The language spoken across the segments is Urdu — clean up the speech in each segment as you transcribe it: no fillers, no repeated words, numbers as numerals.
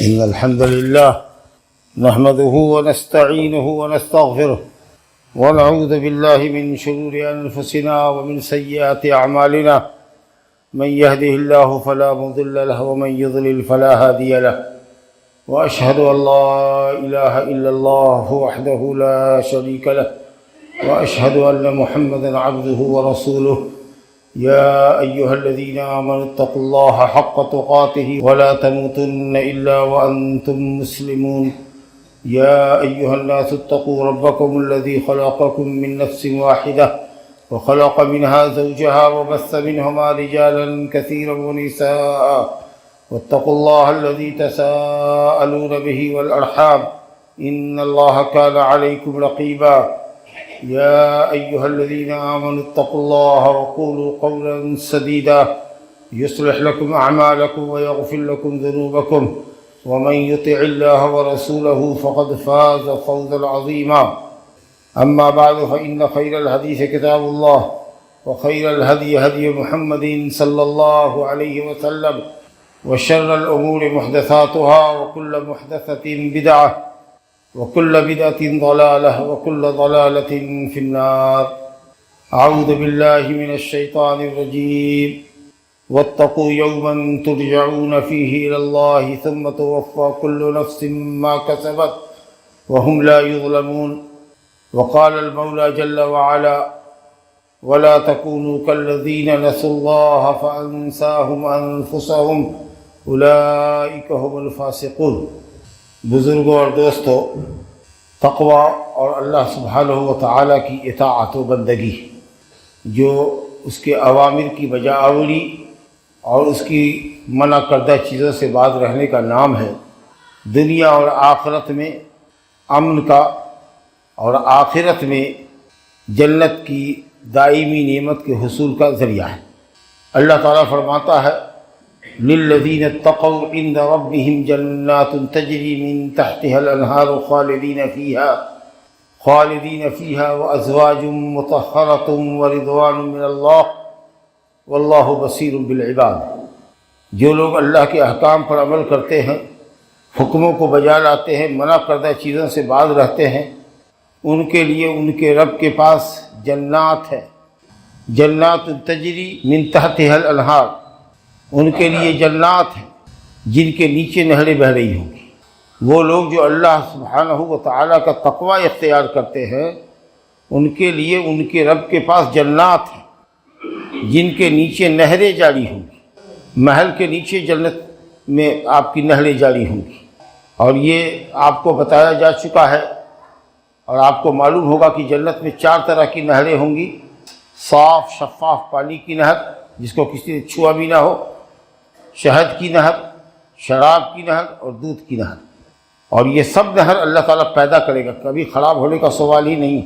إن الحمد لله نحمده ونستعينه ونستغفره ونعوذ بالله من شرور أنفسنا ومن سيئات أعمالنا من يهده الله فلا مضل له ومن يضلل فلا هادي له وأشهد أن لا إله إلا الله وحده لا شريك له وأشهد أن محمدا عبده ورسوله يا أيها الذين آمنوا اتقوا الله حق تقاته ولا تموتن إلا وأنتم مسلمون يا أيها الناس اتقوا ربكم الذي خلقكم من نفس واحدة وخلق منها زوجها وبث منهما رجالا كثيرا ونساء واتقوا الله الذي تساءلون به والأرحام إن الله كان عليكم رقيبا يا أيها الذين آمنوا اتقوا الله وقولوا قولا سديدا يصلح لكم أعمالكم ويغفر لكم ذنوبكم ومن يطع الله ورسوله فقد فاز فوزا عظيما أما بعد فإن خير الحديث كتاب الله وخير الهدي هدي محمد صلى الله عليه وسلم وشر الأمور محدثاتها وكل محدثة بدعة وكل بدعة ضلالة وكل ضلالة في النار أعوذ بالله من الشيطان الرجيم واتقوا يوما ترجعون فيه إلى الله ثم توفى كل نفس ما كسبت وهم لا يظلمون وقال المولى جل وعلا ولا تكونوا كالذين نسوا الله فأنساهم أنفسهم أولئك هم الفاسقون۔ بزرگوں اور دوستو، تقوی اور اللہ سبحانہ و تعالیٰ کی اطاعت و بندگی جو اس کے اوامر کی بجا آوری اور اس کی منع کردہ چیزوں سے باز رہنے کا نام ہے، دنیا اور آخرت میں امن کا اور آخرت میں جنت کی دائمی نعمت کے حصول کا ذریعہ ہے۔ اللہ تعالیٰ فرماتا ہے للذین اتقوا عند ربهم جنات تجری من تحتها الانہار خالدین فیہا وازواج مطہرۃ ورضوان من اللہ واللہ بصیر بالعباد۔ جو لوگ اللہ کے احکام پر عمل کرتے ہیں، حکموں کو بجا لاتے ہیں، منع کردہ چیزوں سے باز رہتے ہیں، ان کے لیے ان کے رب کے پاس جنات ہے، جنات تجری من تحتها الانہار، ان کے لیے جنات ہیں جن کے نیچے نہریں بہہ رہی ہوں گی۔ وہ لوگ جو اللہ سبحانہ و تعالیٰ کا تقوی اختیار کرتے ہیں، ان کے لیے ان کے رب کے پاس جنات ہیں جن کے نیچے نہریں جاری ہوں گی۔ محل کے نیچے جنت میں آپ کی نہریں جاری ہوں گی، اور یہ آپ کو بتایا جا چکا ہے اور آپ کو معلوم ہوگا کہ جنت میں 4 طرح کی نہریں ہوں گی۔ صاف شفاف پانی کی نہر جس کو کسی نے چھوا بھی نہ ہو، شہد کی نہر، شراب کی نہر اور دودھ کی نہر، اور یہ سب نہر اللہ تعالیٰ پیدا کرے گا، کبھی خراب ہونے کا سوال ہی نہیں۔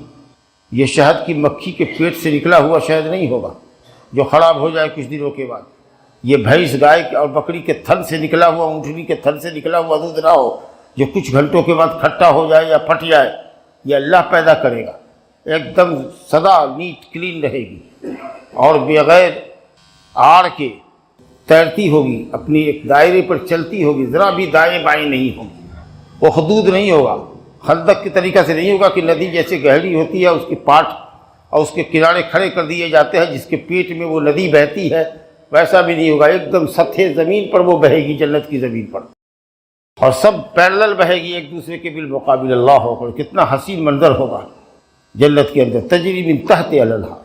یہ شہد کی مکھی کے پیٹ سے نکلا ہوا شہد نہیں ہوگا جو خراب ہو جائے کچھ دنوں کے بعد۔ یہ بھینس، گائے اور بکری کے تھن سے نکلا ہوا، اونٹنی کے تھن سے نکلا ہوا دودھ نہ ہو جو کچھ گھنٹوں کے بعد کھٹا ہو جائے یا پھٹ جائے۔ یہ اللہ پیدا کرے گا، ایک دم سدا نیٹ کلین رہے گی اور بغیر آڑ کے تیرتی ہوگی، اپنی ایک دائرے پر چلتی ہوگی، ذرا بھی دائیں بائیں نہیں ہوگی۔ وہ حدود نہیں ہوگا، خندق کے طریقہ سے نہیں ہوگا کہ ندی جیسے گہری ہوتی ہے، اس کی پاٹ اور اس کے کنارے کھڑے کر دیے جاتے ہیں جس کے پیٹ میں وہ ندی بہتی ہے، ویسا بھی نہیں ہوگا۔ ایک دم سطح زمین پر وہ بہے گی، جنت کی زمین پر، اور سب پیرلل بہے گی ایک دوسرے کے بالمقابل۔ اللہ ہو کر کتنا حسین منظر ہوگا جنت کے اندر۔ تجری من تحت الانہار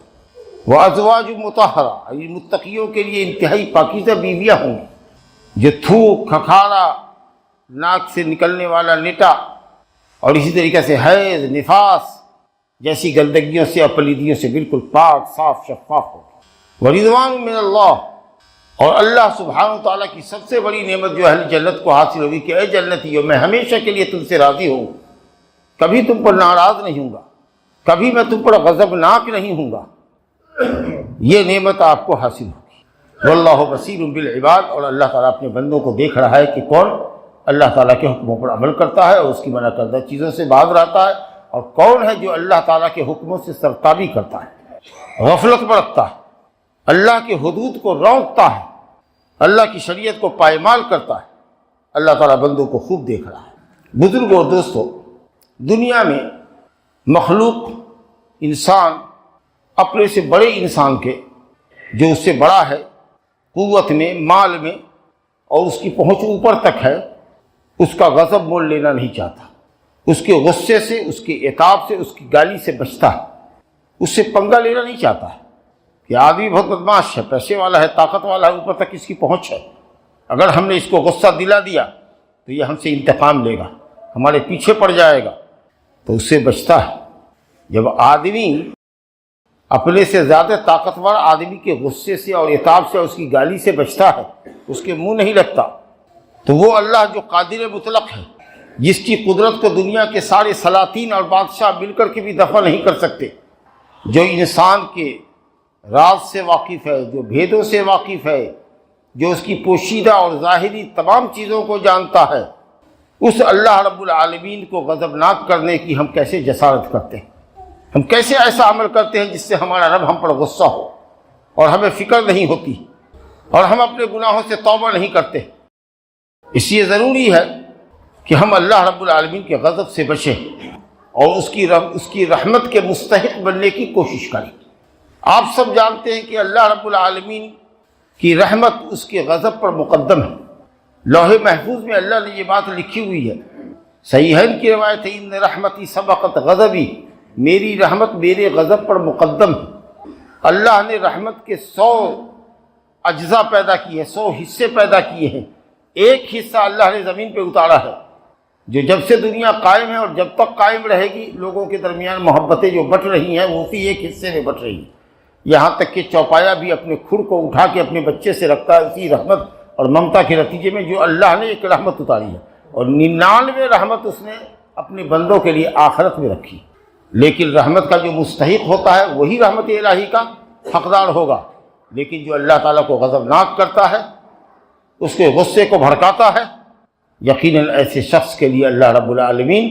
وازواج مطہرہ، یہ متقیوں کے لیے انتہائی پاکیزہ بیویاں ہوں گی جو تھوک، کھکھاڑا، ناک سے نکلنے والا نٹا اور اسی طریقے سے حیض، نفاس جیسی گندگیوں سے اور پلیدیوں سے بالکل پاک، صاف، شفاف ہوگی۔ ورضوان من اللہ، اور اللہ سبحانہ تعالیٰ کی سب سے بڑی نعمت جو اہل جنت کو حاصل ہوگی کہ اے جنتیو، میں ہمیشہ کے لیے تم سے راضی ہوں، کبھی تم پر ناراض نہیں ہوں گا، کبھی میں تم پر غضبناک نہیں ہوں گا۔ یہ نعمت آپ کو حاصل ہوگی۔ واللہ بصیر بالعباد، اور اللہ تعالیٰ اپنے بندوں کو دیکھ رہا ہے کہ کون اللہ تعالیٰ کے حکموں پر عمل کرتا ہے اور اس کی منع کردہ چیزوں سے باز رہتا ہے، اور کون ہے جو اللہ تعالیٰ کے حکموں سے سرتابی کرتا ہے، غفلت برتتا ہے، اللہ کے حدود کو رونقتا ہے، اللہ کی شریعت کو پائمال کرتا ہے، اللہ تعالیٰ بندوں کو خوب دیکھ رہا ہے۔ بزرگوں اور دوستوں، دنیا میں مخلوق انسان اپنے سے بڑے انسان کے، جو اس سے بڑا ہے قوت میں، مال میں، اور اس کی پہنچ اوپر تک ہے، اس کا غضب مول لینا نہیں چاہتا، اس کے غصے سے، اس کے عتاب سے، اس کی گالی سے بچتا ہے، اس سے پنگا لینا نہیں چاہتا ہے کہ آدمی بہت بدماش ہے، پیسے والا ہے، طاقت والا ہے، اوپر تک اس کی پہنچ ہے، اگر ہم نے اس کو غصہ دلا دیا تو یہ ہم سے انتقام لے گا، ہمارے پیچھے پڑ جائے گا، تو اس سے بچتا ہے۔ جب آدمی اپنے سے زیادہ طاقتور آدمی کے غصے سے اور عتاب سے اور اس کی گالی سے بچتا ہے، اس کے منہ نہیں لگتا، تو وہ اللہ جو قادر مطلق ہے، جس کی قدرت کو دنیا کے سارے سلاطین اور بادشاہ مل کر کے بھی دفع نہیں کر سکتے، جو انسان کے راز سے واقف ہے، جو بھیدوں سے واقف ہے، جو اس کی پوشیدہ اور ظاہری تمام چیزوں کو جانتا ہے، اس اللہ رب العالمین کو غضبناک کرنے کی ہم کیسے جسارت کرتے ہیں؟ ہم کیسے ایسا عمل کرتے ہیں جس سے ہمارا رب ہم پر غصہ ہو اور ہمیں فکر نہیں ہوتی اور ہم اپنے گناہوں سے توبہ نہیں کرتے؟ اس لیے ضروری ہے کہ ہم اللہ رب العالمین کے غضب سے بچیں اور اس کی رحمت کے مستحق بننے کی کوشش کریں۔ آپ سب جانتے ہیں کہ اللہ رب العالمین کی رحمت اس کے غضب پر مقدم ہے۔ لوح محفوظ میں اللہ نے یہ بات لکھی ہوئی ہے، صحیحین کی روایت ہے، ان رحمتی سبقت غضبی، میری رحمت میرے غضب پر مقدم ہے۔ اللہ نے رحمت کے 100 اجزاء پیدا کیے، 100 حصے پیدا کیے ہیں، ایک حصہ اللہ نے زمین پہ اتارا ہے، جو جب سے دنیا قائم ہے اور جب تک قائم رہے گی، لوگوں کے درمیان محبتیں جو بٹ رہی ہیں وہ اسی ایک حصے میں بٹ رہی ہیں، یہاں تک کہ چوپایا بھی اپنے کھر کو اٹھا کے اپنے بچے سے رکھتا ہے، اسی رحمت اور ممتا کے نتیجے میں جو اللہ نے ایک رحمت اتاری ہے، اور 99 رحمت اس نے اپنے بندوں کے لیے آخرت میں رکھی۔ لیکن رحمت کا جو مستحق ہوتا ہے وہی رحمت الہی کا حقدار ہوگا، لیکن جو اللہ تعالیٰ کو غضبناک کرتا ہے، اس کے غصے کو بھڑکاتا ہے، یقیناً ایسے شخص کے لیے اللہ رب العالمین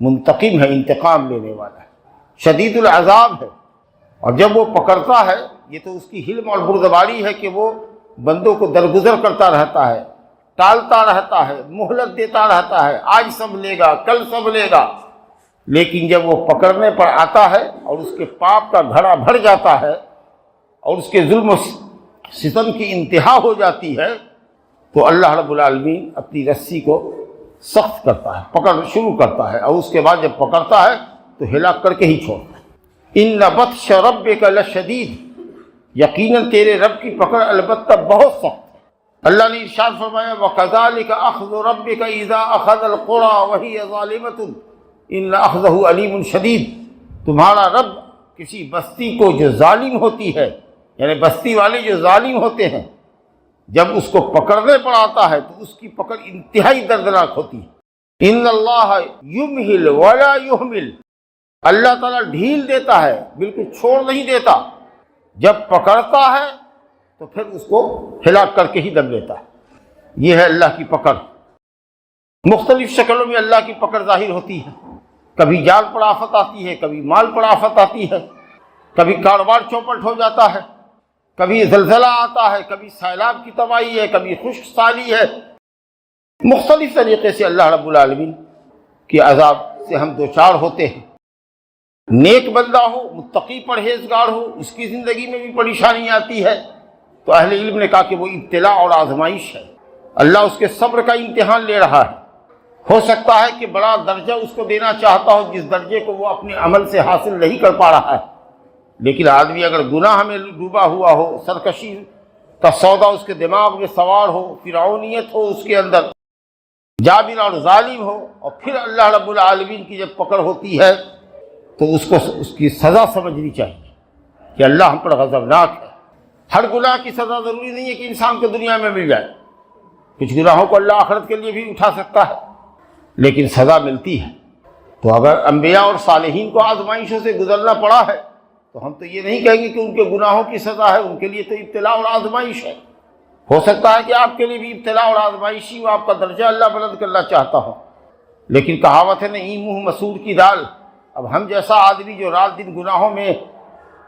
منتقم ہے، انتقام لینے والا ہے، شدید العذاب ہے۔ اور جب وہ پکڑتا ہے، یہ تو اس کی حلم اور بردباری ہے کہ وہ بندوں کو درگزر کرتا رہتا ہے، ٹالتا رہتا ہے، مہلت دیتا رہتا ہے، آج سب لے گا، کل سب لے گا، لیکن جب وہ پکڑنے پر آتا ہے اور اس کے پاپ کا گھڑا بھر جاتا ہے اور اس کے ظلم و ستم کی انتہا ہو جاتی ہے، تو اللہ رب العالمین اپنی رسی کو سخت کرتا ہے، پکڑ شروع کرتا ہے، اور اس کے بعد جب پکڑتا ہے تو ہلاک کر کے ہی چھوڑتا ہے۔ ان بطش ربک لشدید، یقیناً تیرے رب کی پکڑ البتہ بہت سخت ہے۔ اللہ نے ارشاد فرمایا وَكَذَلِكَ أَخْذُ رَبِّكَ إِذَا أَخَذَ الْقُرَى وَهِيَ ظَالِمَةٌ إِنَّ أَخْذَهُ أَلِيمٌ شَدِيدٌ۔ تمہارا رب کسی بستی کو جو ظالم ہوتی ہے، یعنی بستی والے جو ظالم ہوتے ہیں، جب اس کو پکڑنے پر آتا ہے تو اس کی پکڑ انتہائی دردناک ہوتی ہے۔ ان اللہ یمہل ولا یہمل، اللہ تعالیٰ ڈھیل دیتا ہے، بالکل چھوڑ نہیں دیتا، جب پکڑتا ہے تو پھر اس کو ہلاک کر کے ہی دم لیتا ہے۔ یہ ہے اللہ کی پکڑ۔ مختلف شکلوں میں اللہ کی پکڑ ظاہر ہوتی ہے، کبھی جان پر آفت آتی ہے، کبھی مال پر آفت آتی ہے، کبھی کاروبار چوپٹ ہو جاتا ہے، کبھی زلزلہ آتا ہے، کبھی سیلاب کی تباہی ہے، کبھی خشک سالی ہے۔ مختلف طریقے سے اللہ رب العالمین کے عذاب سے ہم دوچار ہوتے ہیں۔ نیک بندہ ہو، متقی پرہیزگار ہو، اس کی زندگی میں بھی پریشانی آتی ہے، تو اہل علم نے کہا کہ وہ ابتلا اور آزمائش ہے، اللہ اس کے صبر کا امتحان لے رہا ہے۔ ہو سکتا ہے کہ بڑا درجہ اس کو دینا چاہتا ہو جس درجے کو وہ اپنے عمل سے حاصل نہیں کر پا رہا ہے، لیکن آدمی اگر گناہ میں ڈوبا ہوا ہو، سرکشی کا سودا اس کے دماغ میں سوار ہو، فرعونیت ہو اس کے اندر، جابر اور ظالم ہو، اور پھر اللہ رب العالمین کی جب پکڑ ہوتی ہے تو اس کو اس کی سزا سمجھنی چاہیے کہ اللہ ہم پر غضبناک ہے۔ ہر گناہ کی سزا ضروری نہیں ہے کہ انسان کو دنیا میں مل جائے، کچھ گناہوں کو اللہ آخرت کے لیے بھی اٹھا سکتا ہے، لیکن سزا ملتی ہے۔ تو اگر انبیاء اور صالحین کو آزمائشوں سے گزرنا پڑا ہے تو ہم تو یہ نہیں کہیں گے کہ ان کے گناہوں کی سزا ہے، ان کے لیے تو ابتلا اور آزمائش ہے۔ ہو سکتا ہے کہ آپ کے لیے بھی ابتلا اور آزمائش ہی آپ کا درجہ اللہ بلند کرنا چاہتا ہو، لیکن کہاوت ہے نہیں منہ مسور کی دال۔ اب ہم جیسا آدمی جو رات دن گناہوں میں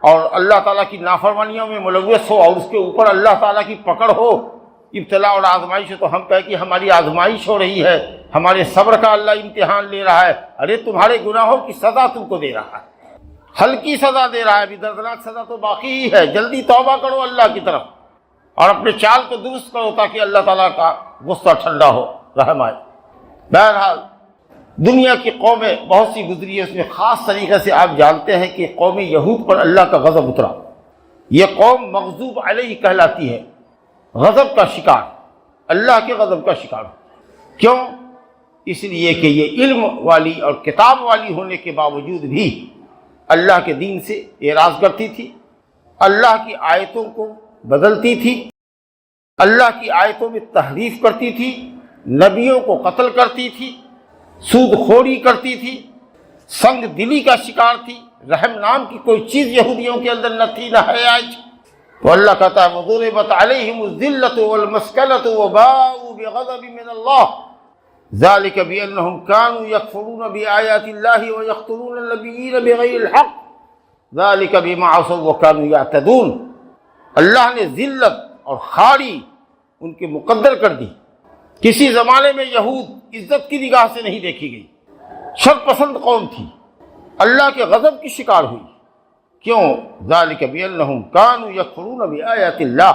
اور اللہ تعالیٰ کی نافرمانیوں میں ملوث ہو اور اس کے اوپر اللہ تعالیٰ کی پکڑ ہو، ابتلا اور آزمائش ہے تو ہم کہیں کہ ہماری آزمائش ہو رہی ہے، ہمارے صبر کا اللہ امتحان لے رہا ہے. ارے تمہارے گناہوں کی سزا تم کو دے رہا ہے، ہلکی سزا دے رہا ہے، ابھی دردناک سزا تو باقی ہی ہے. جلدی توبہ کرو اللہ کی طرف اور اپنے چال کو درست کرو تاکہ اللہ تعالیٰ کا غصہ ٹھنڈا ہو، رحم آئے. بہرحال دنیا کی قومیں بہت سی گزری ہے، اس میں خاص طریقے سے آپ جانتے ہیں کہ قوم یہود پر اللہ کا غضب اترا. یہ قوم مغضوب علیہ کہلاتی ہے، غضب کا شکار، اللہ کے غضب کا شکار. کیوں؟ اس لیے کہ یہ علم والی اور کتاب والی ہونے کے باوجود بھی اللہ کے دین سے اعراض کرتی تھی، اللہ کی آیتوں کو بدلتی تھی، اللہ کی آیتوں میں تحریف کرتی تھی، نبیوں کو قتل کرتی تھی، سود خوری کرتی تھی، سنگ دلی کا شکار تھی. رحم نام کی کوئی چیز یہودیوں کے اندر نہ تھی، نہ ہے آج. تو اللہ کہتا ہے وَضُرِبَتْ عَلَيْهِمُ الذِّلَّةُ وَالْمَسْكَنَةُ وَبَاءُوا بِغَضَبٍ مِّنَ اللَّهِ ذَلِكَ بِأَنَّهُمْ كَانُوا يَكْفُرُونَ بِآيَاتِ اللَّهِ وَيَقْتُلُونَ النَّبِيِّينَ بِغَيْرِ الْحَقِّ ذَلِكَ بِمَا عَصَوْا وَكَانُوا يَعْتَدُونَ. اللہ نے ذلت اور خاڑی ان کے مقدر کر دی. کسی زمانے میں یہود عزت کی نگاہ سے نہیں دیکھی گئی، شر پسند قوم تھی، اللہ کے غضب کی شکار ہوئی. کیوں؟ ذالک بأنہم کانوا یکفرون بآیات اللہ،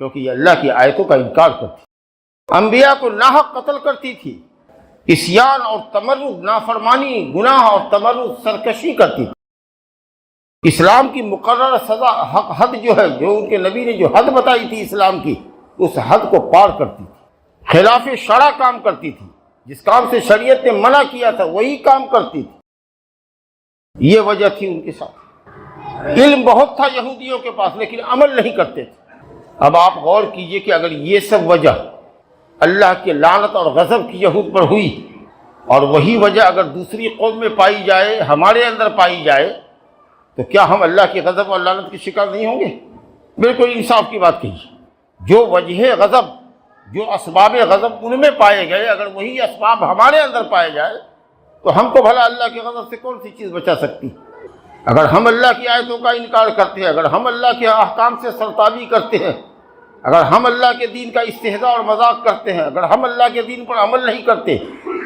کیونکہ یہ اللہ کی آیتوں کا انکار کرتی، انبیاء کو ناحق قتل کرتی تھی، عصیان اور تمرد، نافرمانی، گناہ اور تمرد، سرکشی کرتی تھی. اسلام کی مقررہ سزا حد جو ہے، جو ان کے نبی نے جو حد بتائی تھی اسلام کی، اس حد کو پار کرتی تھی، خلاف شرع کام کرتی تھی. جس کام سے شریعت نے منع کیا تھا وہی کام کرتی تھی. یہ وجہ تھی ان کے ساتھ. علم بہت تھا یہودیوں کے پاس لیکن عمل نہیں کرتے تھے. اب آپ غور کیجئے کہ اگر یہ سب وجہ اللہ کے لعنت اور غضب کی یہود پر ہوئی اور وہی وجہ اگر دوسری قوم میں پائی جائے، ہمارے اندر پائی جائے، تو کیا ہم اللہ کے غضب اور لعنت کے شکار نہیں ہوں گے؟ بالکل انصاف کی بات کہیے. جو وجہ غضب، جو اسباب غضب ان میں پائے گئے، اگر وہی اسباب ہمارے اندر پائے جائے تو ہم کو بھلا اللہ کے غضب سے کون سی چیز بچا سکتی؟ اگر ہم اللہ کی آیتوں کا انکار کرتے ہیں، اگر ہم اللہ کے احکام سے سرتابی کرتے ہیں، اگر ہم اللہ کے دین کا استہزاء اور مذاق کرتے ہیں، اگر ہم اللہ کے دین پر عمل نہیں کرتے،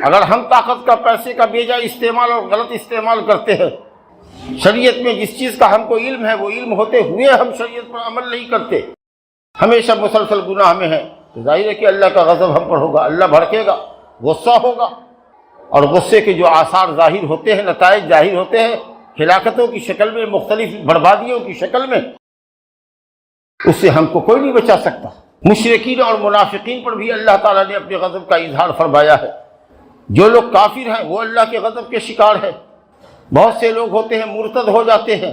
اگر ہم طاقت کا، پیسے کا بے جا استعمال اور غلط استعمال کرتے ہیں، شریعت میں جس چیز کا ہم کو علم ہے وہ علم ہوتے ہوئے ہم شریعت پر عمل نہیں کرتے، ہمیشہ مسلسل گناہ میں ہے، تو ظاہر ہے کہ اللہ کا غضب ہم پر ہوگا، اللہ بھڑکے گا، غصہ ہوگا. اور غصے کے جو آثار ظاہر ہوتے ہیں، نتائج ظاہر ہوتے ہیں ہلاکتوں کی شکل میں، مختلف بربادیوں کی شکل میں، اس سے ہم کو کوئی نہیں بچا سکتا. مشرکین اور منافقین پر بھی اللہ تعالیٰ نے اپنے غضب کا اظہار فرمایا ہے. جو لوگ کافر ہیں وہ اللہ کے غضب کے شکار ہیں. بہت سے لوگ ہوتے ہیں مرتد ہو جاتے ہیں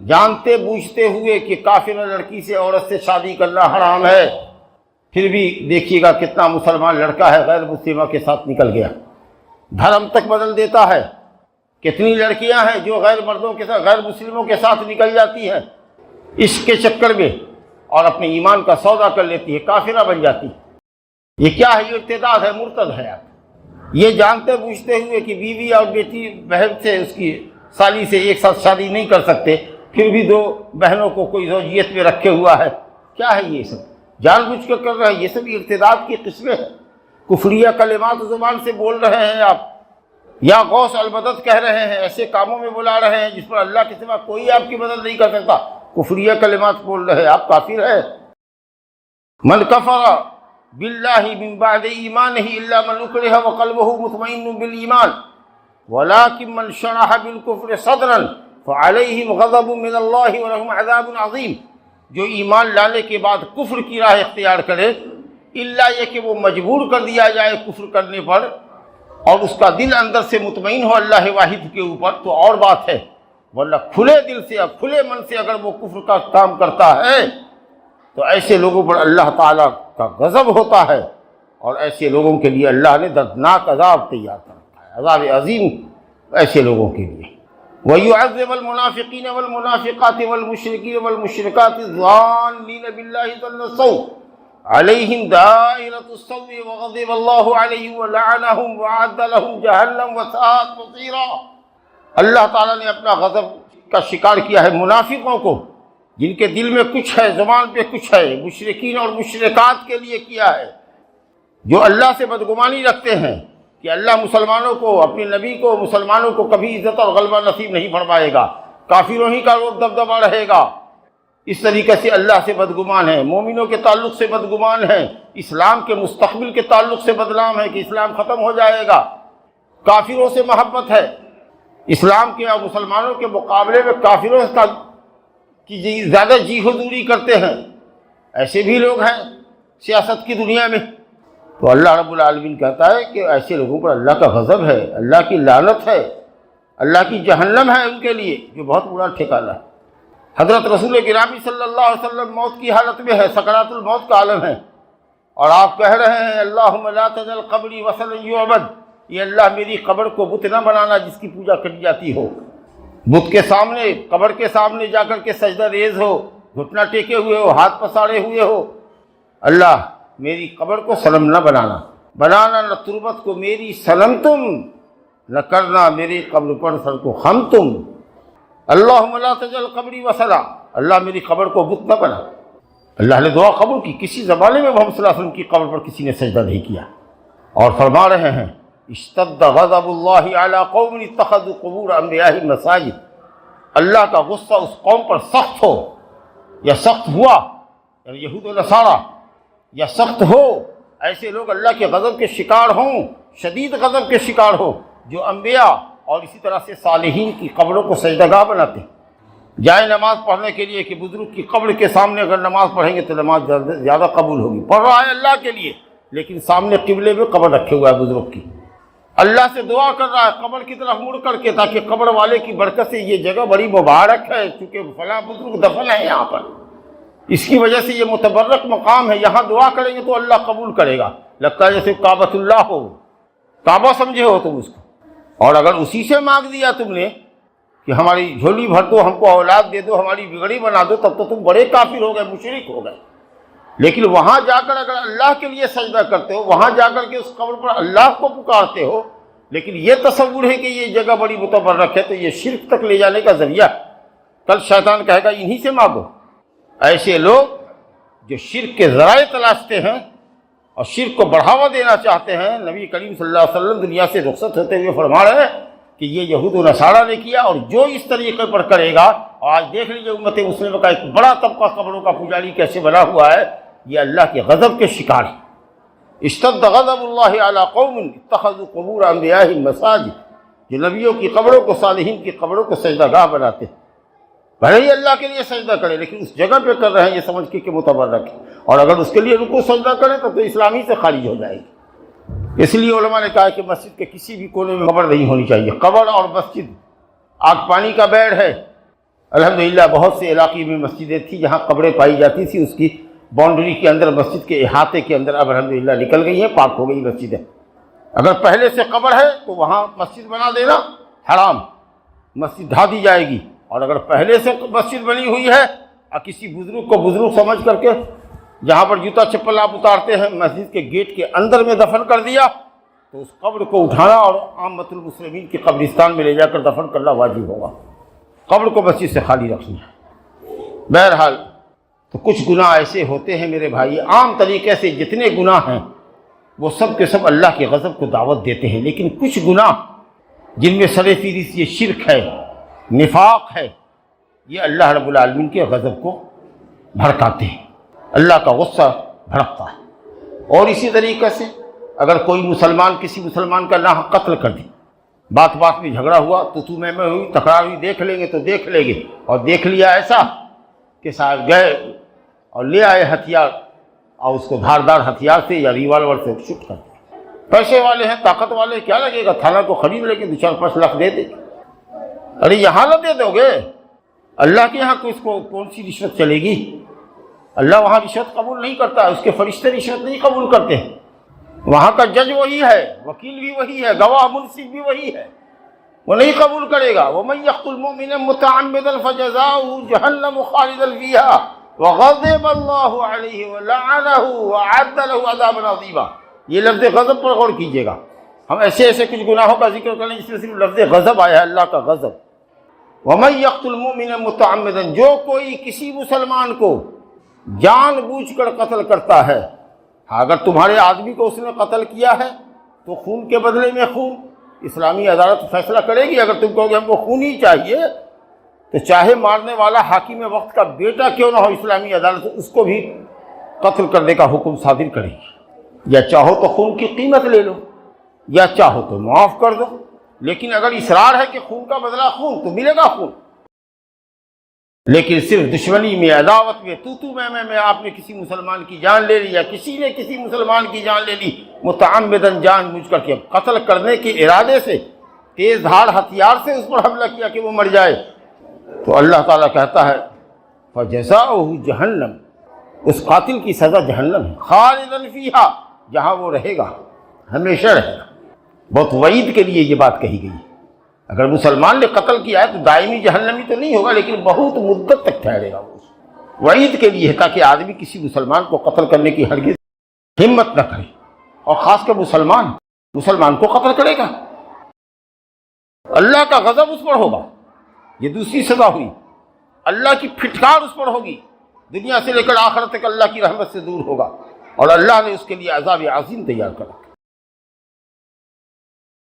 جانتے بوجھتے ہوئے کہ کافر لڑکی سے، عورت سے شادی کرنا حرام ہے، پھر بھی دیکھیے گا کتنا مسلمان لڑکا ہے غیر مسلمہ کے ساتھ نکل گیا، دھرم تک بدل دیتا ہے. کتنی لڑکیاں ہیں جو غیر مردوں کے ساتھ، غیر مسلموں کے ساتھ نکل جاتی ہیں عشق کے چکر میں اور اپنے ایمان کا سودا کر لیتی ہے، کافرہ بن جاتی. یہ کیا ہے؟ یہ ارتداد ہے، مرتد ہے. یہ جانتے بوجھتے ہوئے کہ بیوی اور بیٹی بہن سے، اس کی سالی سے ایک ساتھ شادی نہیں کر سکتے، پھر بھی دو بہنوں کو کوئی زوجیت میں رکھے ہوا ہے. کیا ہے یہ سب؟ جان بوجھ کر کر رہے ہیں. یہ سب ارتداد کی قسمیں ہیں. کفریہ کلمات زبان سے بول رہے ہیں آپ، یا غوث البدت کہہ رہے ہیں، ایسے کاموں میں بلا رہے ہیں جس پر اللہ کے سوا کوئی آپ کی مدد نہیں کر سکتا. کفریہ کلمات بول رہے ہیں، آپ کافر ہیں. من کفر باللہ من بعد ایمانہ الا من اکرہ وقلبہ مطمئن بالایمان ولکن من شرح بالکفر صدرا فعلیہم غضب من اللہ ولہم عذاب عظیم. جو ایمان لانے کے بعد کفر کی راہ اختیار کرے، الا یہ کہ وہ مجبور کر دیا جائے کفر کرنے پر، اور اس کا دل اندر سے مطمئن ہو اللہ واحد کے اوپر، تو اور بات ہے. ورنہ کھلے دل سے، کھلے من سے اگر وہ کفر کا کام کرتا ہے تو ایسے لوگوں پر اللہ تعالیٰ کا غضب ہوتا ہے، اور ایسے لوگوں کے لیے اللہ نے دردناک عذاب تیار کر رکھا ہے، عذاب عظیم ایسے لوگوں کے لیے. وَيُعَذِّبَ الْمُنَافِقِينَ وَالْمُنَافِقَاتِ وَالْمُشْرِكِينَ وَالْمُشْرِكَاتِ الظَّانِّينَ بِاللَّهِ ظَنَّ السَّوْءِ عَلَيْهِمْ دَائِرَةُ السَّوْءِ وَغَضِبَ اللَّهُ عَلَيْهِمْ وَلَعَنَهُمْ وَأَعَدَّ لَهُمْ جَهَنَّمَ وَسَاءَتْ مَصِيرًا. اللہ تعالیٰ نے اپنا غضب کا شکار کیا ہے منافقوں کو جن کے دل میں کچھ ہے، زبان پہ کچھ ہے، مشرکین اور مشرکات کے لیے کیا ہے، جو اللہ سے بدگمانی رکھتے ہیں کہ اللہ مسلمانوں کو، اپنے نبی کو، مسلمانوں کو کبھی عزت اور غلبہ نصیب نہیں فرمائے گا، کافروں ہی کا روب دبدبہ رہے گا، اس طریقے سے اللہ سے بدگمان ہے، مومنوں کے تعلق سے بدگمان ہے، اسلام کے مستقبل کے تعلق سے بدنام ہے کہ اسلام ختم ہو جائے گا، کافروں سے محبت ہے، اسلام کے اور مسلمانوں کے مقابلے میں کافروں کی زیادہ جی حضوری کرتے ہیں، ایسے بھی لوگ ہیں سیاست کی دنیا میں۔ تو اللہ رب العالمین کہتا ہے کہ ایسے لوگوں پر اللہ کا غضب ہے، اللہ کی لعنت ہے، اللہ کی جہنم ہے ان کے لیے، جو بہت برا ٹھکانہ ہے۔ حضرت رسول گرامی صلی اللہ علیہ وسلم موت کی حالت میں ہے، سکرات الموت کا عالم ہے، اور آپ کہہ رہے ہیں اللہم لا تجعل قبری وثنا یعبد، یہ اللہ میری قبر کو بت نہ بنانا جس کی پوجا کری جاتی ہو، بت کے سامنے، قبر کے سامنے جا کر کے سجدہ ریز ہو، گھٹنا ٹیکے ہوئے ہو، ہاتھ پسارے ہوئے ہو، اللہ میری قبر کو صنم نہ بنانا، بنانا نہ تربت کو میری صنم تم، نہ کرنا میری قبر پر سر کو خم تم، اللہم لا تجعل قبری وثنا، اللہ میری قبر کو بت نہ بنا۔ اللہ نے دعا قبول کی، کسی زمانے میں محمد صلی اللہ علیہ وسلم کی قبر پر کسی نے سجدہ نہیں کیا، اور فرما رہے ہیں اشتد غضب اللہ علی قوم اتخذوا قبور انبیائہم مساجد، اللہ کا غصہ اس قوم پر سخت ہو یا سخت ہوا، یعنی یہود و نصارہ، یا سخت ہو، ایسے لوگ اللہ کے غضب کے شکار ہوں، شدید غضب کے شکار ہو، جو انبیاء اور اسی طرح سے صالحین کی قبروں کو سجدہ گاہ بناتے ہیں۔ جائے نماز پڑھنے کے لیے کہ بزرگ کی قبر کے سامنے اگر نماز پڑھیں گے تو نماز زیادہ قبول ہوگی، پڑھ رہا ہے اللہ کے لیے لیکن سامنے قبلے میں قبر رکھے ہوا ہے بزرگ کی، اللہ سے دعا کر رہا ہے قبر کی طرف مڑ کر کے، تاکہ قبر والے کی برکت سے یہ جگہ بڑی مبارک ہے، چونکہ فلاں بزرگ دفن ہے یہاں پر، اس کی وجہ سے یہ متبرک مقام ہے، یہاں دعا کریں گے تو اللہ قبول کرے گا۔ لگتا ہے جیسے کعبۃ اللہ ہو، کعبہ سمجھے ہو تم اس کو، اور اگر اسی سے مانگ دیا تم نے کہ ہماری جھولی بھر دو، ہم کو اولاد دے دو، ہماری بگڑی بنا دو، تب تو تم بڑے کافر ہو گئے، مشرک ہو گئے۔ لیکن وہاں جا کر اگر اللہ کے لیے سجدہ کرتے ہو، وہاں جا کر کے اس قبر پر اللہ کو پکارتے ہو، لیکن یہ تصور ہے کہ یہ جگہ بڑی متبرک ہے، تو یہ شرک تک لے جانے کا ذریعہ، کل شیطان کہے گا انہی سے مانگو۔ ایسے لوگ جو شرک کے ذرائع تلاشتے ہیں اور شرک کو بڑھاوا دینا چاہتے ہیں، نبی کریم صلی اللہ علیہ وسلم دنیا سے رخصت ہوتے ہوئے فرما رہے ہیں کہ یہ یہود و نصارہ نے کیا، اور جو اس طریقے پر کرے گا، اور آج دیکھ لیجیے امت مسلمہ کا ایک بڑا طبقہ قبروں کا پجاری کیسے بنا ہوا ہے، یہ اللہ کے غضب کے شکار ہے۔ اشتد غضب اللہ علی قوم اتخذوا قبور انبیائہم مساجد، جو نبیوں کی قبروں کو، صالحین کی قبروں کو سجدہ گاہ بناتے ہیں، بھلے ہی اللہ کے لیے سجدہ کرے لیکن اس جگہ پہ کر رہے ہیں یہ سمجھ کے کہ متبرک ہے، اور اگر اس کے لیے رکوع سجدہ کریں تو اسلامی سے خارج ہو جائے گی۔ اس لیے علماء نے کہا کہ مسجد کے کسی بھی کونے میں قبر نہیں ہونی چاہیے، قبر اور مسجد آگ پانی کا بیڑ ہے۔ الحمدللہ بہت سے علاقے میں مسجدیں تھیں جہاں قبریں پائی جاتی تھی، اس کی باؤنڈری کے اندر، مسجد کے احاطے کے اندر اب الحمدللہ نکل گئی ہیں، پاک ہو گئی مسجدیں۔ اگر پہلے سے قبر ہے تو وہاں مسجد بنا دینا حرام، مسجد ڈھا دی جائے گی، اور اگر پہلے سے مسجد بنی ہوئی ہے اور کسی بزرگ کو بزرگ سمجھ کر کے جہاں پر جوتا چپل آپ اتارتے ہیں مسجد کے گیٹ کے اندر میں دفن کر دیا، تو اس قبر کو اٹھانا اور عامۃ المسلمین کی قبرستان میں لے جا کر دفن کرنا واجب ہوگا، قبر کو مسجد سے خالی رکھنا ہے۔ بہرحال تو کچھ گناہ ایسے ہوتے ہیں میرے بھائی، عام طریقے سے جتنے گناہ ہیں وہ سب کے سب اللہ کے غضب کو دعوت دیتے ہیں، لیکن کچھ گناہ جن میں سر فہرست یہ شرک ہے، نفاق ہے، یہ اللہ رب العالمین کے غضب کو بھڑکاتے ہیں، اللہ کا غصہ بھڑکتا ہے۔ اور اسی طریقے سے اگر کوئی مسلمان کسی مسلمان کا ناحق قتل کر دے، بات بات میں جھگڑا ہوا، تو میں ہوئی، تکرار ہوئی، دیکھ لیں گے تو دیکھ لیں گے، اور دیکھ لیا ایسا کہ صاحب گئے اور لے آئے ہتھیار اور اس کو دھاردار ہتھیار سے یا ریوالور سے شوٹ کر دیا۔ پیسے والے ہیں، طاقت والے، کیا لگے گا، تھانہ کو خرید لیں گے، 2-4-5 لاکھ دے دیں۔ ارے یہاں نہ دے دو گے، اللہ کے یہاں کو اس کو کون سی رشوت چلے گی؟ اللہ وہاں رشوت قبول نہیں کرتا، اس کے فرشتے رشوت نہیں قبول کرتے ہیں، وہاں کا جج وہی ہے، وکیل بھی وہی ہے، گواہ منصف بھی وہی ہے، وہ نہیں قبول کرے گا۔ وَمَن يَقْتُلْ مُؤْمِنًا مُتَعَمِّدًا فَجَزَاؤُهُ جَهَنَّمُ خَالِدًا فِيهَا وَغَضِبَ اللَّهُ عَلَيْهِ وَلَعَنَهُ وَأَعَدَّ لَهُ عَذَابًا عَظِيمًا۔ یہ لفظ غضب پر غور کیجیے گا، ہم ایسے ایسے کچھ گناہوں کا ذکر کریں جس میں صرف لفظ غضب آیا ہے، اللہ کا غضب، وَمَن يَقْتُلْ مُؤْمِنًا مُتَعَمِّدًا، جو کوئی کسی مسلمان کو جان بوجھ کر قتل کرتا ہے، اگر تمہارے آدمی کو اس نے قتل کیا ہے تو خون کے بدلے میں خون، اسلامی عدالت فیصلہ کرے گی۔ اگر تم کہو گے ہم کو خون ہی چاہیے تو چاہے مارنے والا حاکم وقت کا بیٹا کیوں نہ ہو، اسلامی عدالت اس کو بھی قتل کرنے کا حکم صادر کرے گی۔ یا چاہو تو خون کی قیمت لے لو، یا چاہو تو معاف کر دو، لیکن اگر اصرار ہے کہ خون کا بدلہ خون تو ملے گا خون۔ لیکن صرف دشمنی میں، عداوت میں، تو میں آپ نے کسی مسلمان کی جان لے لی، یا کسی نے کسی مسلمان کی جان لے لی متعمدن، جان بوجھ کر کے قتل کرنے کے ارادے سے، تیز دھار ہتھیار سے اس پر حملہ کیا کہ وہ مر جائے، تو اللہ تعالیٰ کہتا ہے فَجَزَاؤُهُ جہنم، اس قاتل کی سزا جہنم ہے، خالداً فیہا، جہاں وہ رہے گا، ہمیشہ رہے گا۔ بہت وعید کے لیے یہ بات کہی گئی ہے۔ اگر مسلمان نے قتل کیا ہے تو دائمی جہنمی تو نہیں ہوگا، لیکن بہت مدت تک ٹھہرے گا وہ، وعید کے لیے ہے، تاکہ آدمی کسی مسلمان کو قتل کرنے کی ہرگز ہمت نہ کرے، اور خاص کر مسلمان کو قتل کرے گا، اللہ کا غضب اس پر ہوگا۔ یہ دوسری سزا ہوئی، اللہ کی پھٹکار اس پر ہوگی، دنیا سے لے کر آخرت تک اللہ کی رحمت سے دور ہوگا، اور اللہ نے اس کے لیے عذاب عظیم تیار کرا۔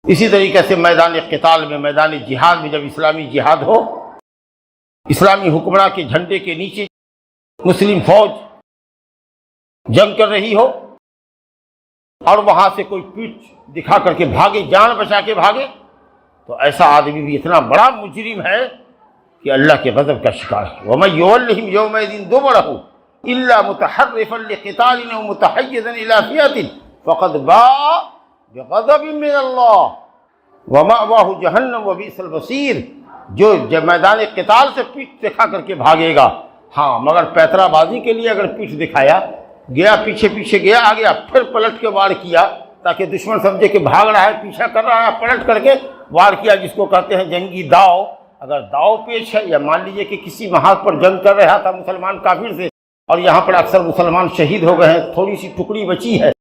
اسی طریقے سے میدان قتال میں، میدان جہاد میں، جب اسلامی جہاد ہو، اسلامی حکمراں کے جھنڈے کے نیچے مسلم فوج جنگ کر رہی ہو، اور وہاں سے کوئی پیٹھ دکھا کر کے بھاگے، جان بچا کے بھاگے، تو ایسا آدمی بھی اتنا بڑا مجرم ہے کہ اللہ کے غضب کا شکار ہے۔ وَمَن يُوَلِّهِمْ يَوْمَئِذٍ دُبُرَهُ إِلَّا مُتَحَرِّفًا لِقِتَالٍ أَوْ مُتَحَيِّزًا إِلَىٰ فِئَةٍ فَقَدْ بَاءَ بِغَضَبٍ مِّنَ اللَّهِ وَمَأْوَاهُ جَهَنَّمُ وَبِئْسَ الْمَصِيرُ، جو میدان قتال سے پیٹھ دکھا کر کے بھاگے گا، ہاں مگر پیترا بازی کے لیے اگر پیٹھ دکھایا، گیا پیچھے گیا، آ گیا، پھر پلٹ کے وار کیا تاکہ دشمن سمجھے کہ بھاگ رہا ہے، پیچھا کر رہا ہے، پلٹ کر کے وار کیا، جس کو کہتے ہیں جنگی داؤ۔ اگر داؤ پیش ہے، یا مان لیجئے کہ کسی محاذ پر جنگ کر رہا تھا مسلمان کافر سے، اور یہاں پر اکثر مسلمان شہید ہو گئے ہیں، تھوڑی سی ٹکڑی بچی ہے،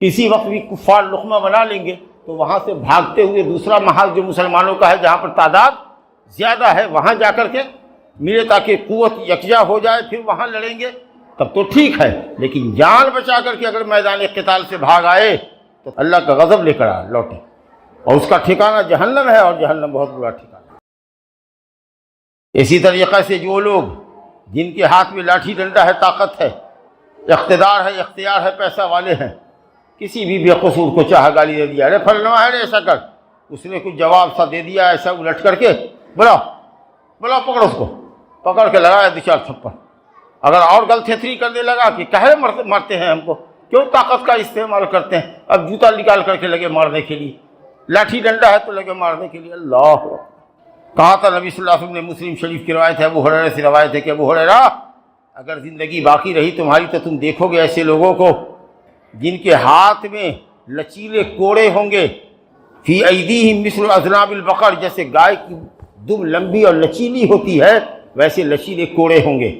کسی وقت بھی کفار لقمہ بنا لیں گے، تو وہاں سے بھاگتے ہوئے دوسرا محاذ جو مسلمانوں کا ہے، جہاں پر تعداد زیادہ ہے، وہاں جا کر کے ملے تاکہ قوت یکجا ہو جائے، پھر وہاں لڑیں گے، تب تو ٹھیک ہے۔ لیکن جان بچا کر کے اگر میدان قتال سے بھاگ آئے تو اللہ کا غضب لے کر لوٹے، اور اس کا ٹھکانہ جہنم ہے، اور جہنم بہت برا ٹھکانہ ہے۔ اسی طریقے سے جو لوگ جن کے ہاتھ میں لاٹھی ڈنڈا ہے، طاقت ہے، اقتدار ہے، اختیار ہے، پیسہ والے ہیں، کسی بھی بے قصور کو چاہا گالی دے دیا، ارے فلنا ہے ایسا کر، اس نے کچھ جواب سا دے دیا ایسا الٹ کر کے، بلا پکڑو، اس کو پکڑ کے لگایا دو چار تھپڑ۔ اگر اور غلطی کرنے لگا کہ کہے مرتے ہیں ہم کو، کیوں طاقت کا استعمال کرتے ہیں، اب جوتا نکال کر کے لگے مارنے کے لیے، لاٹھی ڈنڈا ہے تو لگے مارنے کے لیے۔ اللہ کہا تھا نبی صلی اللہ علیہ وسلم نے، مسلم شریف کی روایت ہے، ابو ہریرہ سے روایت ہے کہ ابو ہریرہ، اگر زندگی باقی رہی تمہاری تو تم دیکھو گے ایسے لوگوں کو جن کے ہاتھ میں لچیلے کوڑے ہوں گے، فی ایدیہم مثل اذناب البقر، جیسے گائے کی دم لمبی اور لچیلی ہوتی ہے ویسے لچیلے کوڑے ہوں گے،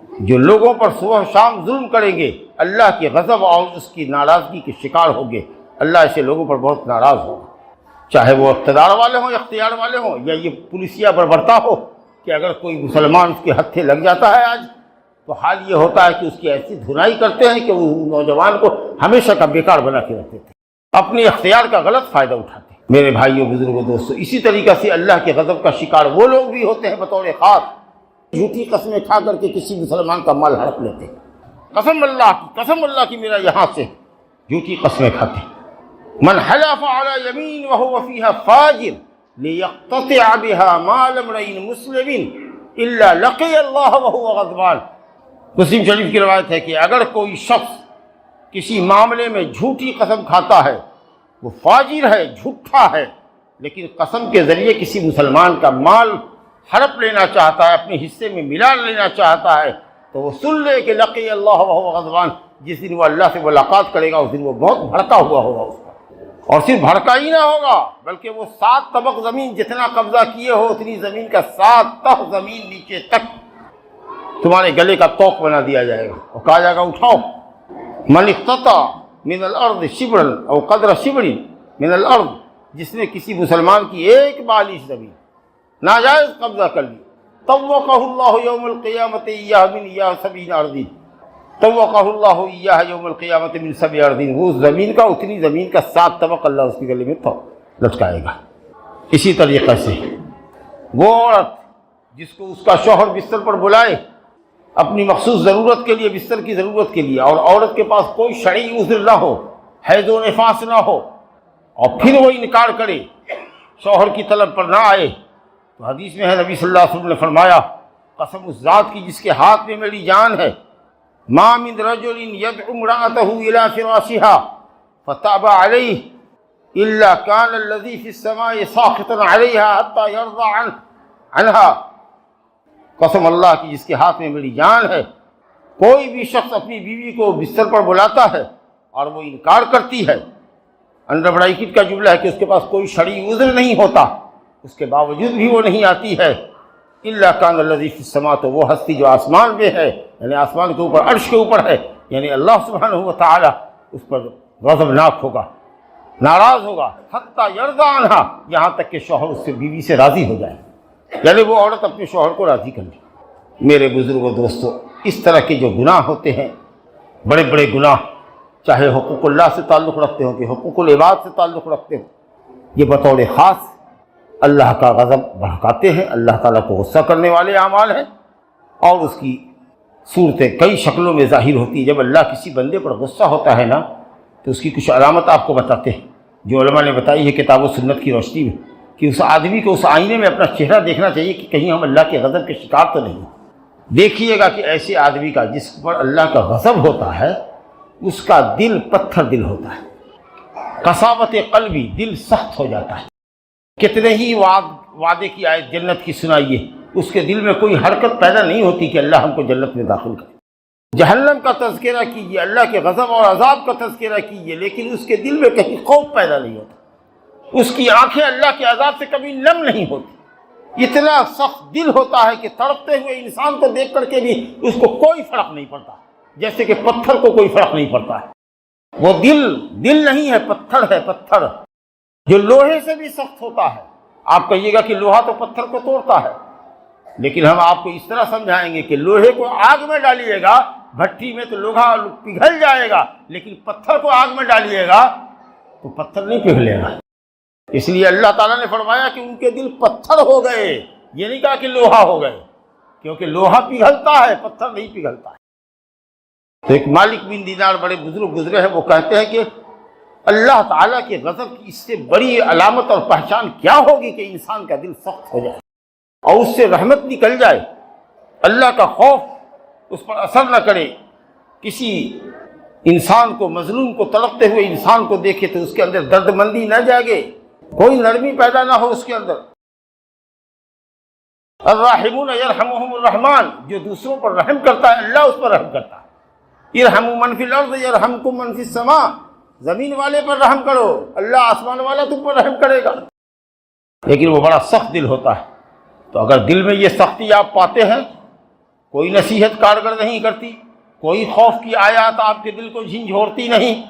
جو لوگوں پر صبح شام ظلم کریں گے، اللہ کے غضب اور اس کی ناراضگی کے شکار ہوں گے۔ اللہ ایسے لوگوں پر بہت ناراض ہوگا، چاہے وہ اقتدار والے ہوں، اختیار والے ہوں، یا یہ پولیسیا بربرتا ہو کہ اگر کوئی مسلمان اس کے ہتھے لگ جاتا ہے آج، تو حال یہ ہوتا ہے کہ اس کی ایسی دھنائی کرتے ہیں کہ وہ نوجوان کو ہمیشہ کا بیکار بنا کے رکھتے تھے، اپنے اختیار کا غلط فائدہ اٹھاتے ہیں۔ میرے بھائیوں، بزرگوں، دوستوں، اسی طریقے سے اللہ کے غضب کا شکار وہ لوگ بھی ہوتے ہیں بطور خاص، جھوٹی قسمیں کھا کر کے کسی مسلمان کا مال ہڑپ لیتے ہیں، قسم اللہ کی میرا یہاں سے، جھوٹی قسمیں کھاتے ہیں۔ من حلف على يمين وهو فيها فاجر ليقتطع بها مال امرئ مسلم الا لقي الله وهو غضبان، مسلم شریف کی روایت ہے کہ اگر کوئی شخص کسی معاملے میں جھوٹی قسم کھاتا ہے، وہ فاجر ہے، جھوٹا ہے، لیکن قسم کے ذریعے کسی مسلمان کا مال ہڑپ لینا چاہتا ہے، اپنے حصے میں ملا لینا چاہتا ہے، تو وہ سن لے کہ لقی اللہ وهو غضبان، جس دن وہ اللہ سے ملاقات کرے گا اس دن وہ بہت بھڑکا ہوا ہوگا اس کا، اور صرف بھڑکا ہی نہ ہوگا بلکہ وہ 7 طبق زمین جتنا قبضہ کیے ہو اتنی زمین کا 7 تہ زمین نیچے تک تمہارے گلے کا توق بنا دیا جائے گا، اور کہا جائے گا اٹھاؤ، من اقتطع من الارض شبرا او قدر شبر من الارض، جس نے کسی مسلمان کی ایک بالش زمین ناجائز قبضہ کر لیا، طوقہ اللہ یوم القیامت ایاہ من ایاہ 70 اردین، طوقہ اللہ ایاہ یوم القیامت من 70 اردین، وہ زمین کا اتنی زمین کا 7 طبق اللہ اس کے گلے میں لٹکائے گا۔ اسی طریقے سے وہ عورت جس کو اس کا شوہر بستر پر بلائے اپنی مخصوص ضرورت کے لیے، بستر کی ضرورت کے لیے، اور عورت کے پاس کوئی شرعی عذر نہ ہو، حیض و نفاس نہ ہو، اور پھر وہ انکار کرے، شوہر کی طلب پر نہ آئے، تو حدیث میں ہے نبی صلی اللہ علیہ وسلم نے فرمایا، قسم اس ذات کی جس کے ہاتھ میں میری جان ہے، ما من رجل يدعو امرأته الى فراشها فتاب عليه الا كان الذي في السماء ساخطا عليها حتى يرضى عنها، قسم اللہ کی جس کے ہاتھ میں میری جان ہے، کوئی بھی شخص اپنی بیوی کو بستر پر بلاتا ہے اور وہ انکار کرتی ہے، انڈر بریکٹ کا جملہ ہے کہ اس کے پاس کوئی شرعی عذر نہیں ہوتا، اس کے باوجود بھی وہ نہیں آتی ہے، الا کان الذی فی السماء، تو وہ ہستی جو آسمان میں ہے، یعنی آسمان کے اوپر، عرش کے اوپر ہے، یعنی اللہ سبحانہ و تعالی اس پر غضبناک ہوگا، ناراض ہوگا، حتی یرضی عنہا، یہاں تک کہ شوہر اس سے، بیوی سے راضی ہو جائے، یعنی وہ عورت اپنے شوہر کو راضی کر لے۔ میرے بزرگوں دوستو، اس طرح کے جو گناہ ہوتے ہیں، بڑے بڑے گناہ، چاہے حقوق اللہ سے تعلق رکھتے ہوں کہ حقوق العباد سے تعلق رکھتے ہوں، یہ بطور خاص اللہ کا غضب بھڑکاتے ہیں، اللہ تعالیٰ کو غصہ کرنے والے اعمال ہیں، اور اس کی صورتیں کئی شکلوں میں ظاہر ہوتی ہیں۔ جب اللہ کسی بندے پر غصہ ہوتا ہے نا، تو اس کی کچھ علامت آپ کو بتاتے ہیں، جو علماء نے بتائی ہے کتاب و سنت کی روشنی میں، کہ اس آدمی کو اس آئینے میں اپنا چہرہ دیکھنا چاہیے کہ کہیں ہم اللہ کے غضب کے شکار تو نہیں۔ دیکھیے گا کہ ایسے آدمی کا جس پر اللہ کا غضب ہوتا ہے، اس کا دل پتھر دل ہوتا ہے، قساوت قلبی، دل سخت ہو جاتا ہے۔ کتنے ہی وعدے کی آیت جنت کی سنائیے، اس کے دل میں کوئی حرکت پیدا نہیں ہوتی کہ اللہ ہم کو جنت میں داخل کرے۔ جہنم کا تذکرہ کیجیے، اللہ کے غضب اور عذاب کا تذکرہ کیجیے، لیکن اس کے دل میں کہیں خوف پیدا نہیں ہوتا، اس کی آنکھیں اللہ کے عذاب سے کبھی نم نہیں ہوتی، اتنا سخت دل ہوتا ہے کہ تڑپتے ہوئے انسان کو دیکھ کر کے بھی اس کو کوئی فرق نہیں پڑتا، جیسے کہ پتھر کو کوئی فرق نہیں پڑتا ہے۔ وہ دل نہیں ہے، پتھر ہے، پتھر جو لوہے سے بھی سخت ہوتا ہے۔ آپ کہیے گا کہ لوہا تو پتھر کو توڑتا ہے، لیکن ہم آپ کو اس طرح سمجھائیں گے کہ لوہے کو آگ میں ڈالیے گا بھٹی میں تو لوہا پگھل جائے گا، لیکن پتھر کو آگ میں ڈالیے گا تو پتھر نہیں پگھلے گا۔ اس لیے اللہ تعالیٰ نے فرمایا کہ ان کے دل پتھر ہو گئے، یہ نہیں کہا کہ لوہا ہو گئے، کیونکہ لوہا پگھلتا ہے، پتھر نہیں پگھلتا ہے۔ تو ایک مالک بن دینار بڑے بزرگ گزرے ہیں، وہ کہتے ہیں کہ اللہ تعالیٰ کے غضب کی اس سے بڑی علامت اور پہچان کیا ہوگی کہ انسان کا دل سخت ہو جائے اور اس سے رحمت نکل جائے، اللہ کا خوف اس پر اثر نہ کرے، کسی انسان کو، مظلوم کو تڑپتے ہوئے انسان کو دیکھے تو اس کے اندر درد مندی نہ جاگے، کوئی نرمی پیدا نہ ہو اس کے اندر۔ الراحمون یرحمہم الرحمن، جو دوسروں پر رحم کرتا ہے اللہ اس پر رحم کرتا ہے۔ ارحموا من فی الارض یرحمکم من فی السماء، زمین والے پر رحم کرو، اللہ آسمان والا تم پر رحم کرے گا۔ لیکن وہ بڑا سخت دل ہوتا ہے، تو اگر دل میں یہ سختی آپ پاتے ہیں، کوئی نصیحت کارگر نہیں کرتی، کوئی خوف کی آیات آپ کے دل کو جھنجھوڑتی نہیں،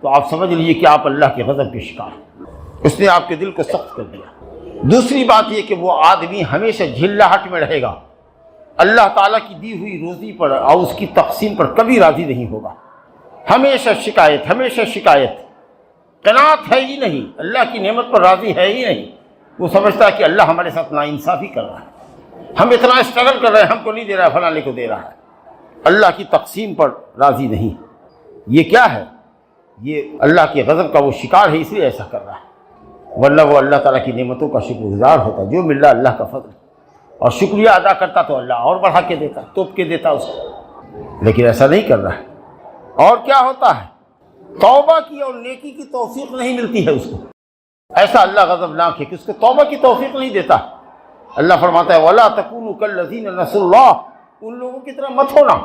تو آپ سمجھ لیجیے کہ آپ اللہ کے غضب کے شکار ہیں، اس نے آپ کے دل کو سخت کر دیا۔ دوسری بات یہ کہ وہ آدمی ہمیشہ جھلاہٹ میں رہے گا، اللہ تعالیٰ کی دی ہوئی روزی پر اور اس کی تقسیم پر کبھی راضی نہیں ہوگا، ہمیشہ شکایت، ہمیشہ شکایت، قناعت ہے ہی نہیں، اللہ کی نعمت پر راضی ہے ہی نہیں۔ وہ سمجھتا ہے کہ اللہ ہمارے ساتھ ناانصافی کر رہا ہے، ہم اتنا اسٹرگل کر رہے ہیں، ہم کو نہیں دے رہا ہے، فلاں کو دے رہا ہے، اللہ کی تقسیم پر راضی نہیں۔ یہ کیا ہے؟ یہ اللہ کے غضب کا وہ شکار ہے، اس لیے ایسا کر رہا ہے، ورنہ وہ اللہ تعالیٰ کی نعمتوں کا شکر گزار ہوتا، جو مل رہا اللہ کا فضل، اور شکریہ ادا کرتا تو اللہ اور بڑھا کے دیتا، توپ کے دیتا اس کو، لیکن ایسا نہیں کر رہا ہے۔ اور کیا ہوتا ہے؟ توبہ کی اور نیکی کی توفیق نہیں ملتی ہے اس کو، ایسا اللہ غضبناک ہے کہ اس کو توبہ کی توفیق نہیں دیتا۔ اللہ فرماتا ہے وَلَا تَكُونُوا كَالَّذِينَ نَسُوا اللَّهَ، ان لوگوں کی طرح مت ہونا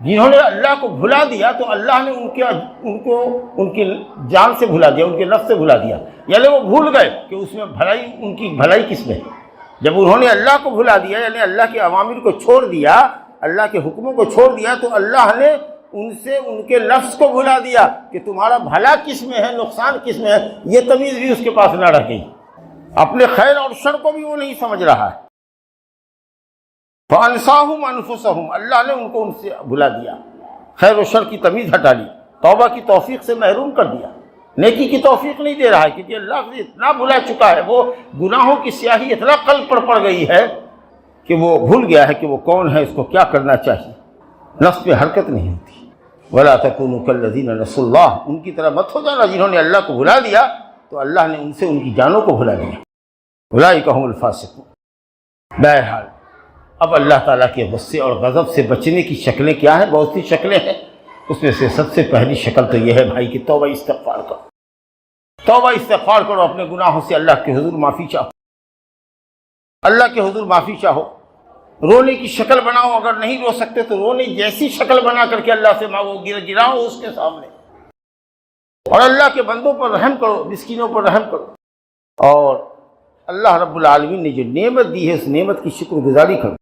جنہوں نے اللہ کو بھلا دیا، تو اللہ نے ان کی جان سے بھلا دیا، ان کے نفس سے بھلا دیا، یعنی وہ بھول گئے کہ اس میں بھلائی، ان کی بھلائی کس میں ہے۔ جب انہوں نے اللہ کو بھلا دیا، یعنی اللہ کے اوامر کو چھوڑ دیا، اللہ کے حکموں کو چھوڑ دیا، تو اللہ نے ان سے ان کے نفس کو بھلا دیا کہ تمہارا بھلا کس میں ہے، نقصان کس میں ہے، یہ تمیز بھی اس کے پاس نہ رہ گئی۔ اپنے خیر اور شر کو بھی وہ نہیں سمجھ رہا ہے۔ فَأَنْسَاهُمْ أَنفُسَهُمْ، اللہ نے ان کو ان سے بھلا دیا، خیر و شر کی تمیز ہٹا لی، توبہ کی توفیق سے محروم کر دیا، نیکی کی توفیق نہیں دے رہا ہے، کیونکہ اللہ سے اتنا بھلا چکا ہے، وہ گناہوں کی سیاہی اتنا قلب پر پڑ گئی ہے کہ وہ بھول گیا ہے کہ وہ کون ہے، اس کو کیا کرنا چاہیے، نفس پہ حرکت نہیں ہوتی۔ وَلَا تَكُونُوا كَالَّذِينَ نَسُوا اللَّهَ، ان کی طرح مت ہو جانا جنہوں نے اللہ کو بھلا دیا تو اللہ نے ان سے ان کی جانوں کو بھلا دیا۔ اولئک هم الفاسقون۔ بہرحال اب اللہ تعالیٰ کے غصے اور غضب سے بچنے کی شکلیں کیا ہیں؟ بہت سی شکلیں ہیں، اس میں سے سب سے پہلی شکل تو یہ ہے بھائی کہ توبہ استغفار کرو، توبہ استغفار کرو، اپنے گناہوں سے اللہ کے حضور معافی چاہو، اللہ کے حضور معافی چاہو، رونے کی شکل بناؤ، اگر نہیں رو سکتے تو رونے جیسی شکل بنا کر کے اللہ سے مانگو، گراؤ اس کے سامنے، اور اللہ کے بندوں پر رحم کرو، مسکینوں پر رحم کرو، اور اللہ رب العالمین نے جو نعمت دی ہے اس نعمت کی شکر گزاری کرو،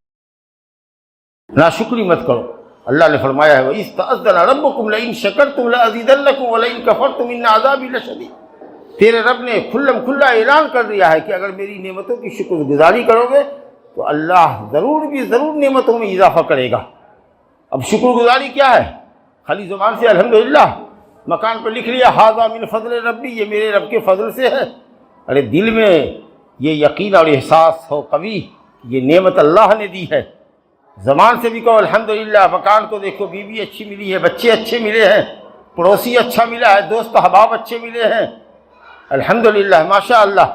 ناشکری مت کرو۔ اللہ نے فرمایا ہے وَإِذْ تَأَذَّنَ رَبُّكُمْ لَئِن شَكَرْتُمْ لَأَزِيدَنَّكُمْ وَلَئِن كَفَرْتُمْ إِنَّ عَذَابِي لَشَدِيدٌ، تیرے رب نے کھلم کھلا اعلان کر دیا ہے کہ اگر میری نعمتوں کی شکر گزاری کرو گے تو اللہ ضرور نعمتوں میں اضافہ کرے گا۔ اب شکر گزاری کیا ہے؟ خالی زبان سے الحمدللہ، مکان پر لکھ لیا ھذا من فضل ربی، یہ میرے رب کے فضل سے ہے، ارے دل میں یہ یقین اور احساس ہو قوی، یہ نعمت اللہ نے دی ہے۔ زبان سے بھی کہو الحمدللہ، مکان کو دیکھو، بیوی اچھی ملی ہے، بچے اچھے ملے ہیں، پڑوسی اچھا ملا ہے، دوست احباب اچھے ملے ہیں، الحمدللہ ماشاء اللہ،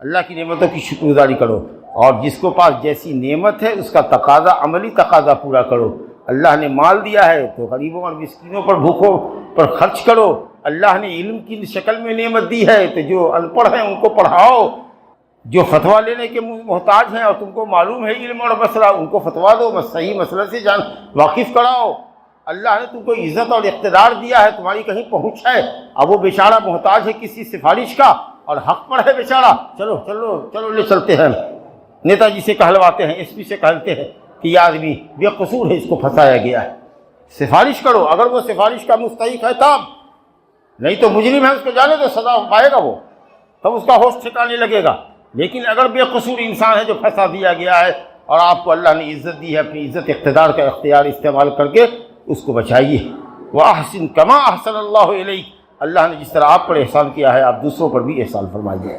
اللہ کی نعمتوں کی شکر گزاری کرو۔ اور جس کو پاس جیسی نعمت ہے اس کا تقاضا، عملی تقاضا پورا کرو۔ اللہ نے مال دیا ہے تو غریبوں اور مسکینوں پر، بھوکوں پر خرچ کرو۔ اللہ نے علم کی شکل میں نعمت دی ہے تو جو ان پڑھ ہیں ان کو پڑھاؤ، جو فتویٰ لینے کے محتاج ہیں اور تم کو معلوم ہے علم اور مسئلہ، ان کو فتویٰ دو، صحیح مسئلہ سے واقف کراؤ۔ اللہ نے تم کو عزت اور اقتدار دیا ہے، تمہاری کہیں پہنچ ہے، اب وہ بیچارہ محتاج ہے کسی سفارش کا اور حق پر ہے بیچارہ، چلو لے چلتے ہیں، نیتا جی سے کہلواتے ہیں، ایس پی سے کہتے ہیں کہ یہ آدمی بے قصور ہے، اس کو پھنسایا گیا ہے، سفارش کرو، اگر وہ سفارش کا مستحق ہے تب، نہیں تو مجرم ہے، اس کو جانے دو، سزا پائے گا وہ، تب اس کا ہوش ٹھکانے لگے گا۔ لیکن اگر بے قصور انسان ہے جو پھنسا دیا گیا ہے اور آپ کو اللہ نے عزت دی ہے، اپنی عزت اقتدار کا اختیار استعمال کر کے اس کو بچائیے۔ وَأَحْسِن كَمَا أَحْسَنَ اللَّهُ إِلَيْكَ، اللہ نے جس طرح آپ پر احسان کیا ہے آپ دوسروں پر بھی احسان فرمائیے۔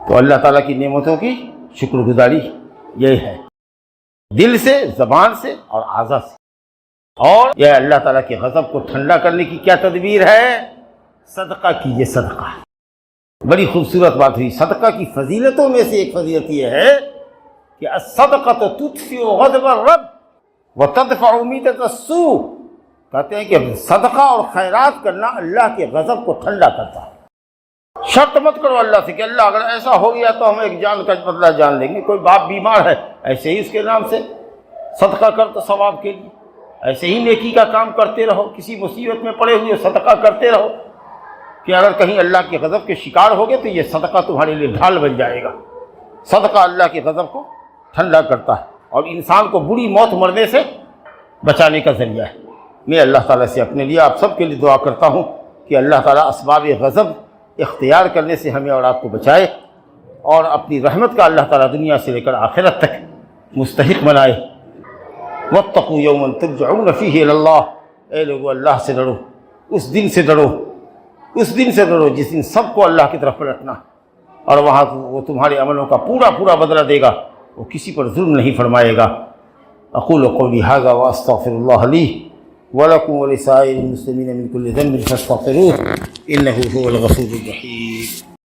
تو اللہ تعالیٰ کی نعمتوں کی شکر گزاری یہ ہے، دل سے، زبان سے اور اعضاء سے۔ اور یہ اللہ تعالیٰ کے غضب کو ٹھنڈا کرنے کی کیا تدبیر ہے؟ صدقہ کیجیے، صدقہ۔ بڑی خوبصورت بات ہوئی، صدقہ کی فضیلتوں میں سے ایک فضیلت یہ ہے کہ الصدقۃ تطفئ غضب الرب وتدفع میتۃ السوء، کہتے ہیں کہ صدقہ اور خیرات کرنا اللہ کے غضب کو ٹھنڈا کرتا ہے۔ شرط مت کرو اللہ سے کہ اللہ اگر ایسا ہو گیا تو ہم ایک جان کا بدلہ جان لیں گے، کوئی باپ بیمار ہے ایسے ہی اس کے نام سے صدقہ کر تو ثواب کے لیے، ایسے ہی نیکی کا کام کرتے رہو، کسی مصیبت میں پڑے ہوئے صدقہ کرتے رہو کہ اگر کہیں اللہ کے غضب کے شکار ہو گئے تو یہ صدقہ تمہارے لیے ڈھال بن جائے گا۔ صدقہ اللہ کے غضب کو ٹھنڈا کرتا ہے اور انسان کو بری موت مرنے سے بچانے کا ذریعہ ہے۔ میں اللہ تعالیٰ سے اپنے لیے آپ سب کے لیے دعا کرتا ہوں کہ اللہ تعالیٰ اسباب غضب اختیار کرنے سے ہمیں اور آپ کو بچائے اور اپنی رحمت کا اللہ تعالیٰ دنیا سے لے کر آخرت تک مستحق بنائے۔ واتقوا یوما ترجعون فیہ الی اللہ، اے لوگو اللہ سے ڈرو، اس دن سے ڈرو، اس دن سے ڈرو جس دن سب کو اللہ کی طرف پلٹنا اور وہاں وہ تمہارے عملوں کا پورا بدلہ دے گا، وہ کسی پر ظلم نہیں فرمائے گا۔ اقول قولی ھذا واستغفر اللہ لی ولکم ولسائر المسلمین من کل ذنب فاستغفروہ انہ هو الغفور الرحیم۔